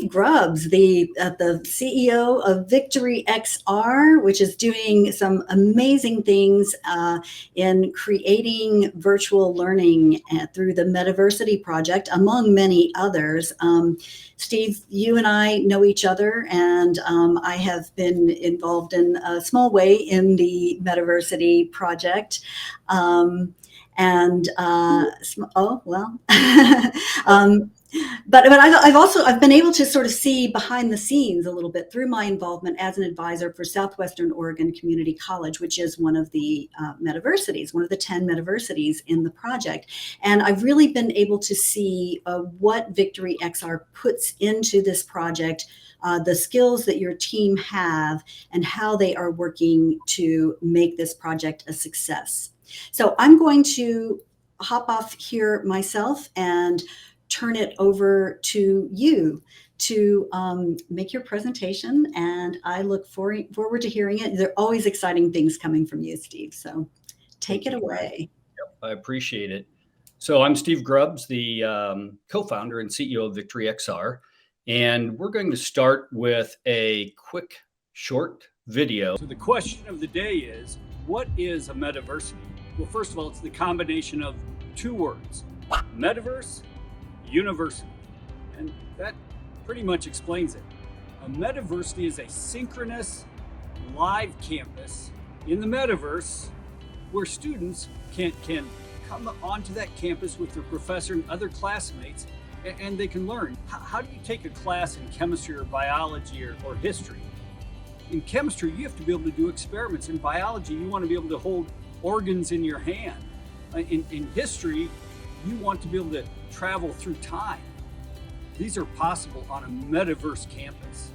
Steve Grubbs, the CEO of WebXR, which is doing some amazing things in creating virtual learning through the Metaversity project, among many others. Steve, you and I know each other, and I have been involved in a small way in the Metaversity project. But I've been able to sort of see behind the scenes a little bit through my involvement as an advisor for Southwestern Oregon Community College, which is one of the Metaversities, one of the 10 Metaversities in the project. And I've really been able to see what WebXR puts into this project, the skills that your team have, and how they are working to make this project a success. So I'm going to hop off here myself and turn it over to you to make your presentation, and I look forward to hearing it. There are always exciting things coming from you, Steve, so take it away. Yep, I appreciate it. So I'm Steve Grubbs, the co-founder and CEO of WebXR, and we're going to start with a quick, short video. So the question of the day is, what is a metaversity? Well, first of all, it's the combination of two words, metaverse, university, and that pretty much explains it. A metaversity is a synchronous live campus in the metaverse where students can come onto that campus with their professor and other classmates, and they can learn. How do you take a class in chemistry or biology or history? In chemistry, you have to be able to do experiments. In biology, you want to be able to hold organs in your hand. In history, you want to be able to travel through time. These are possible on a metaverse campus.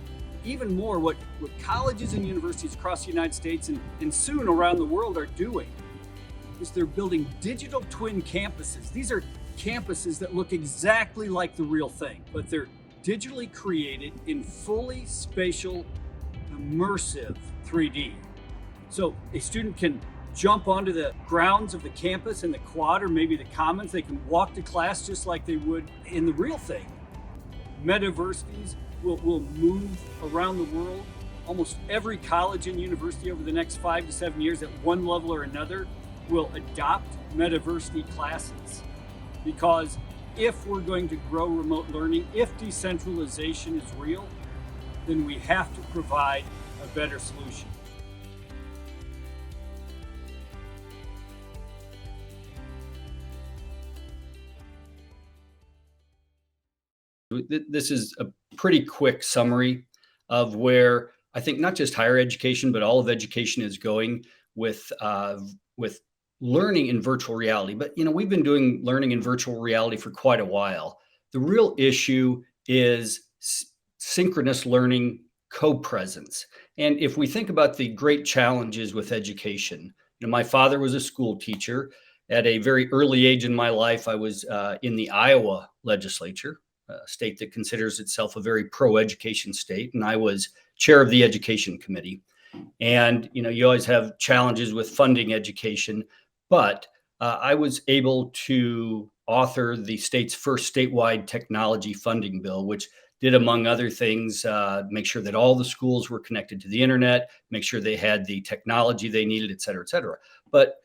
Even more, what colleges and universities across the United States and soon around the world are doing is they're building digital twin campuses. These are campuses that look exactly like the real thing, but they're digitally created in fully spatial, immersive 3D. So a student can jump onto the grounds of the campus in the quad or maybe the commons. They can walk to class just like they would in the real thing. Metaversities will move around the world. Almost every college and university over the next 5 to 7 years at one level or another will adopt Metaversity classes. Because if we're going to grow remote learning, if decentralization is real, then we have to provide a better solution. This is a pretty quick summary of where I think not just higher education, but all of education is going with learning in virtual reality. But we've been doing learning in virtual reality for quite a while. The real issue is synchronous learning co-presence. And if we think about the great challenges with education, my father was a school teacher. At a very early age in my life, I was in the Iowa legislature, a state that considers itself a very pro-education state. And I was chair of the education committee. And, you always have challenges with funding education, but I was able to author the state's first statewide technology funding bill, which did, among other things, make sure that all the schools were connected to the internet, make sure they had the technology they needed, et cetera, et cetera. But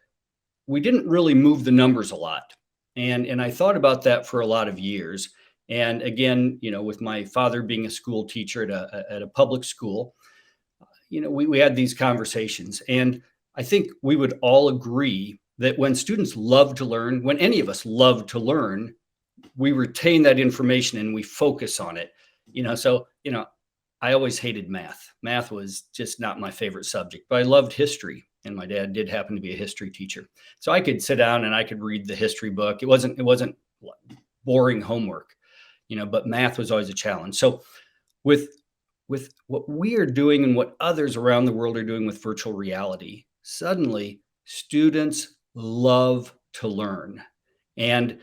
we didn't really move the numbers a lot. And I thought about that for a lot of years. And again, with my father being a school teacher at a public school, we had these conversations. And I think we would all agree that when students love to learn, when any of us love to learn, we retain that information and we focus on it. I always hated math. Math was just not my favorite subject, but I loved history. And my dad did happen to be a history teacher. So I could sit down and I could read the history book. It wasn't boring homework, but math was always a challenge. So with what we are doing and what others around the world are doing with virtual reality, suddenly students love to learn. And,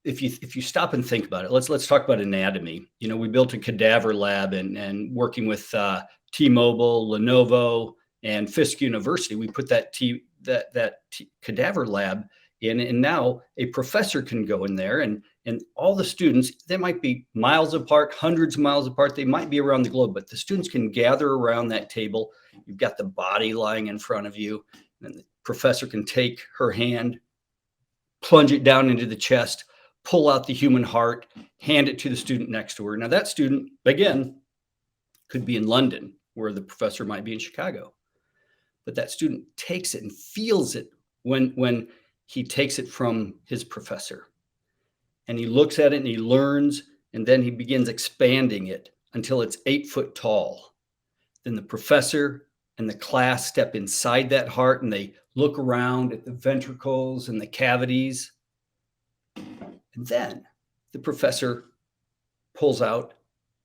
if you stop and think about it, let's talk about anatomy. We built a cadaver lab and working with T-Mobile, Lenovo, and Fisk University, we put that cadaver lab in, and now a professor can go in there and And all the students, they might be miles apart, hundreds of miles apart. They might be around the globe, but the students can gather around that table. You've got the body lying in front of you, and the professor can take her hand, plunge it down into the chest, pull out the human heart, hand it to the student next to her. Now, that student, again, could be in London, where the professor might be in Chicago. But that student takes it and feels it when he takes it from his professor. And he looks at it and he learns, and then he begins expanding it until it's 8 foot tall. Then the professor and the class step inside that heart and they look around at the ventricles and the cavities. And then the professor pulls out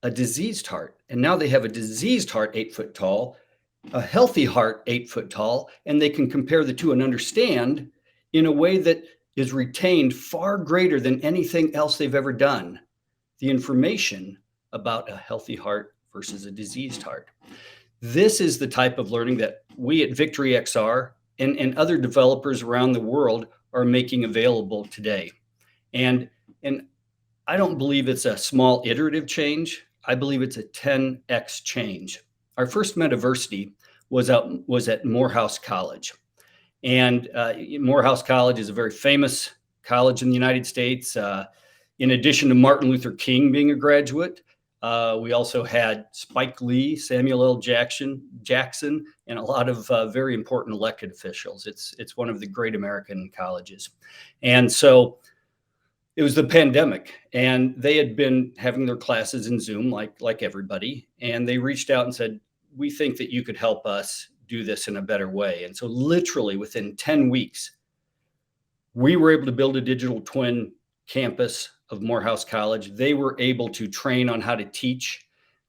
a diseased heart. And now they have a diseased heart 8 foot tall, a healthy heart 8 foot tall, and they can compare the two and understand in a way that is retained far greater than anything else they've ever done, the information about a healthy heart versus a diseased heart. This is the type of learning that we at VictoryXR and other developers around the world are making available today. And I don't believe it's a small iterative change. I believe it's a 10x change. Our first Metaversity was at Morehouse College. And Morehouse College is a very famous college in the United States. In addition to Martin Luther King being a graduate, we also had Spike Lee, Samuel L. Jackson, and a lot of very important elected officials. It's one of the great American colleges. And so it was the pandemic, and they had been having their classes in Zoom like everybody. And they reached out and said, we think that you could help us do this in a better way. And so literally within 10 weeks, we were able to build a digital twin campus of Morehouse College. They were able to train on how to teach.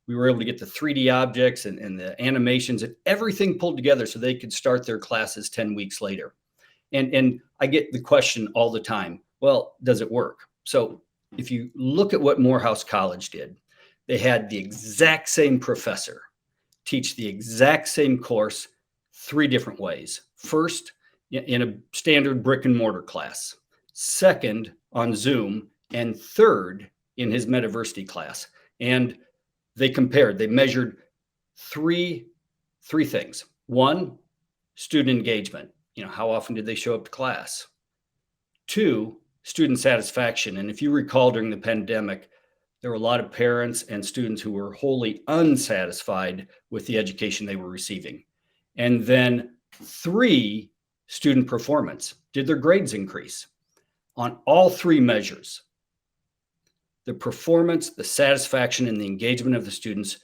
We were able to get the 3D objects and the animations and everything pulled together so they could start their classes 10 weeks later. And I get the question all the time, well, does it work? So if you look at what Morehouse College did, they had the exact same professor teach the exact same course 3 different ways. First, in a standard brick and mortar class. Second, on Zoom. And third, in his Metaversity class. And they compared, they measured three things. 1, student engagement. How often did they show up to class? 2, student satisfaction. And if you recall, during the pandemic, there were a lot of parents and students who were wholly unsatisfied with the education they were receiving. And then 3, student performance. Did their grades increase? On all 3 measures, the performance, the satisfaction, and the engagement of the students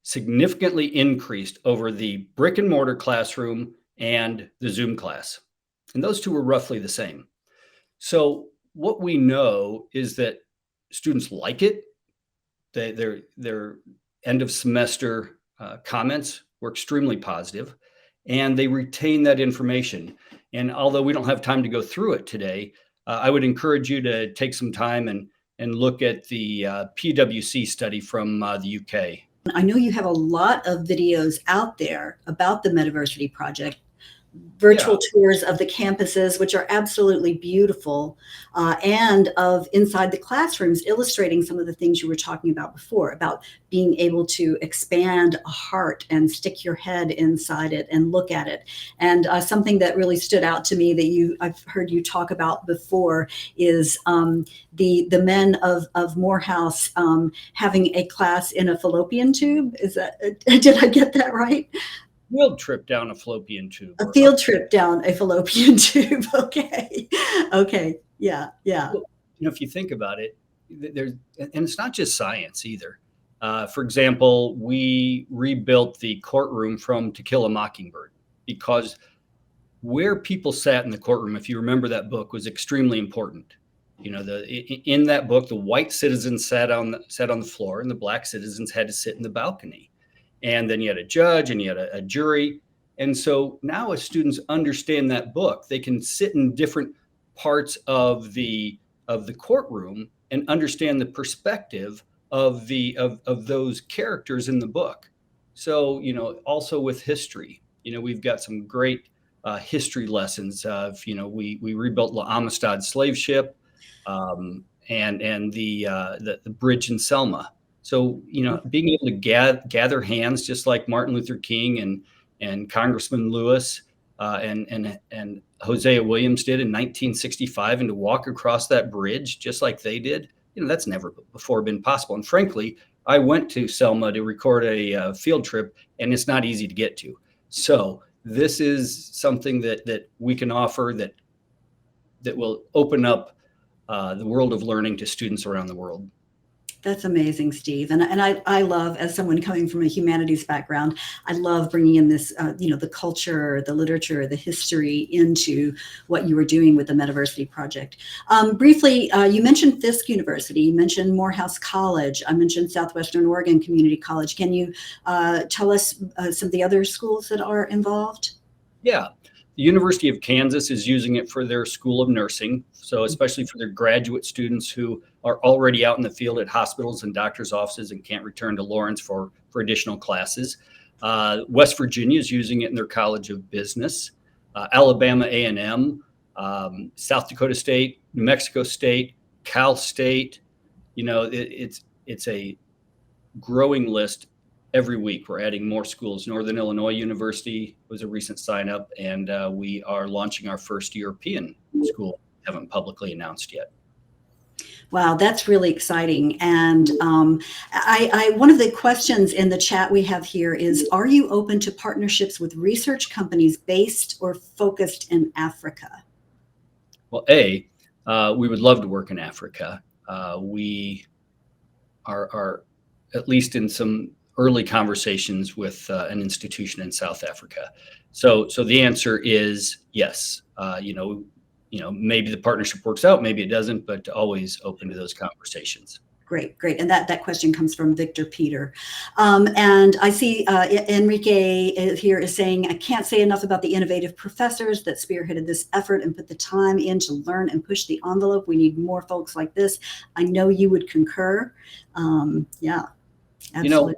significantly increased over the brick and mortar classroom and the Zoom class. And those 2 were roughly the same. So what we know is that students like it. Their end of semester comments were extremely positive, and they retain that information. And although we don't have time to go through it today, I would encourage you to take some time and look at the PwC study from the UK. I know you have a lot of videos out there about the Metaversity project, virtual tours of the campuses, which are absolutely beautiful, and of inside the classrooms, illustrating some of the things you were talking about before, about being able to expand a heart and stick your head inside it and look at it. And something that really stood out to me that I've heard you talk about before is the men of Morehouse having a class in a fallopian tube. Did I get that right? Field trip down a fallopian tube. A field trip down a fallopian tube. Okay. Yeah. If you think about it, and it's not just science either. For example, we rebuilt the courtroom from To Kill a Mockingbird because where people sat in the courtroom, if you remember that book, was extremely important. In that book, the white citizens sat on the floor and the black citizens had to sit in the balcony. And then you had a judge and you had a jury. And so now as students understand that book, they can sit in different parts of the courtroom and understand the perspective of those characters in the book. So, also with history, we've got some great history lessons of, we rebuilt La Amistad slave ship. and the bridge in Selma. So, being able to gather hands, just like Martin Luther King and Congressman Lewis and Hosea Williams did in 1965, and to walk across that bridge just like they did, that's never before been possible. And frankly, I went to Selma to record a field trip, and it's not easy to get to. So this is something that we can offer that will open up the world of learning to students around the world. That's amazing, Steve. And I love, as someone coming from a humanities background, I love bringing in this, the culture, the literature, the history into what you were doing with the Metaversity project. Briefly, you mentioned Fisk University, you mentioned Morehouse College, I mentioned Southwestern Oregon Community College. Can you tell us some of the other schools that are involved? Yeah. The University of Kansas is using it for their School of Nursing. So especially for their graduate students who are already out in the field at hospitals and doctors' offices and can't return to Lawrence for additional classes. West Virginia is using it in their College of Business. Alabama A&M, South Dakota State, New Mexico State, Cal State. It's a growing list. Every week, we're adding more schools. Northern Illinois University was a recent sign up, and we are launching our first European school. Haven't publicly announced yet. Wow, that's really exciting. And one of the questions in the chat we have here is, are you open to partnerships with research companies based or focused in Africa? Well, we would love to work in Africa. We are at least in some early conversations with an institution in South Africa. So the answer is yes. Maybe the partnership works out, maybe it doesn't, but always open to those conversations. Great. And that question comes from Victor Peter. And I see Enrique here is saying, I can't say enough about the innovative professors that spearheaded this effort and put the time in to learn and push the envelope. We need more folks like this. I know you would concur. Yeah, absolutely.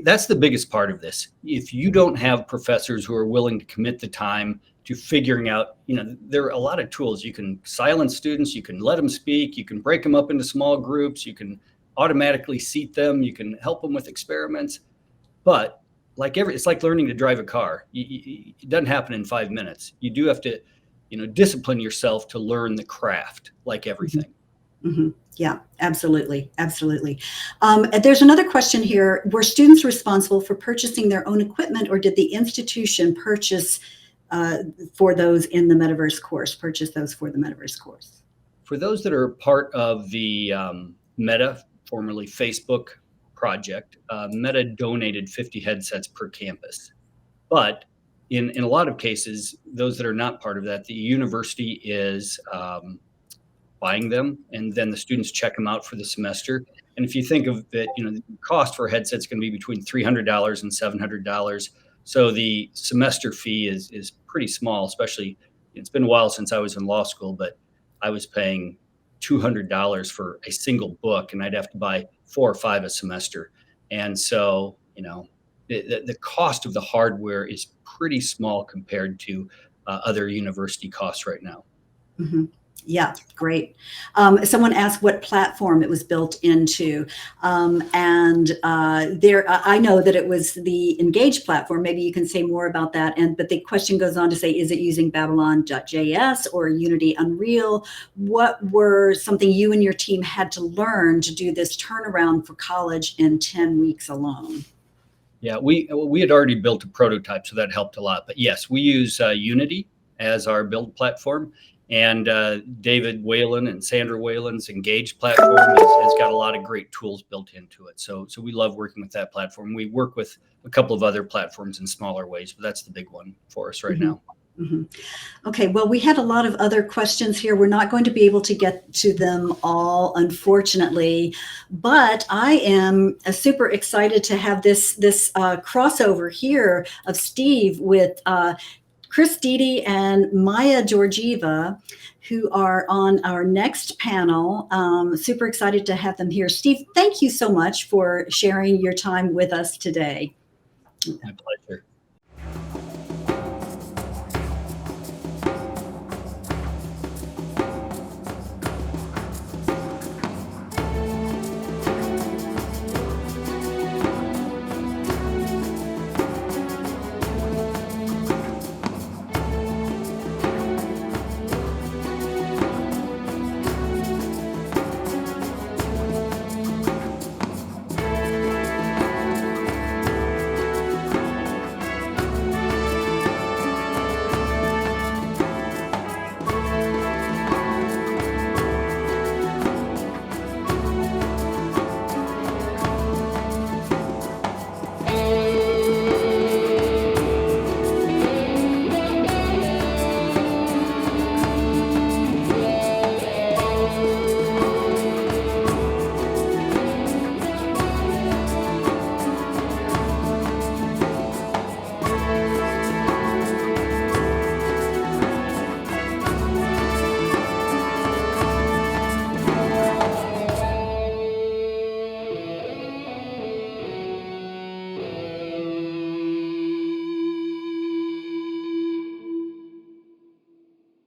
That's the biggest part of this. If you don't have professors who are willing to commit the time to figuring out, there are a lot of tools. You can silence students, you can let them speak, you can break them up into small groups, you can automatically seat them, you can help them with experiments. But it's like learning to drive a car. It doesn't happen in 5 minutes. You do have to, discipline yourself to learn the craft, like everything. Mm-hmm. Yeah, absolutely. There's another question here. Were students responsible for purchasing their own equipment, or did the institution purchase for those in the Metaverse course, For those that are part of the Meta, formerly Facebook project, Meta donated 50 headsets per campus. But in a lot of cases, those that are not part of that, the university is buying them, and then the students check them out for the semester. And if you think of it, the cost for a headset is going to be between $300 and $700. So the semester fee is pretty small, especially, it's been a while since I was in law school, but I was paying $200 for a single book, and I'd have to buy 4 or 5 a semester. And so, the cost of the hardware is pretty small compared to other university costs right now. Mm-hmm. Yeah, great. Someone asked what platform it was built into. I know that it was the Engage platform. Maybe you can say more about that. But the question goes on to say, is it using Babylon.js or Unity Unreal? What were something you and your team had to learn to do this turnaround for college in 10 weeks alone? Yeah, we had already built a prototype, so that helped a lot. But yes, we use Unity as our build platform. And David Whalen and Sandra Whalen's Engage platform has got a lot of great tools built into it. So we love working with that platform. We work with a couple of other platforms in smaller ways, but that's the big one for us right now. Mm-hmm. Okay, well, we had a lot of other questions here. We're not going to be able to get to them all, unfortunately, but I am super excited to have this crossover here of Steve with Chris Dede and Maya Georgieva, who are on our next panel. Super excited to have them here. Steve, thank you so much for sharing your time with us today. My pleasure.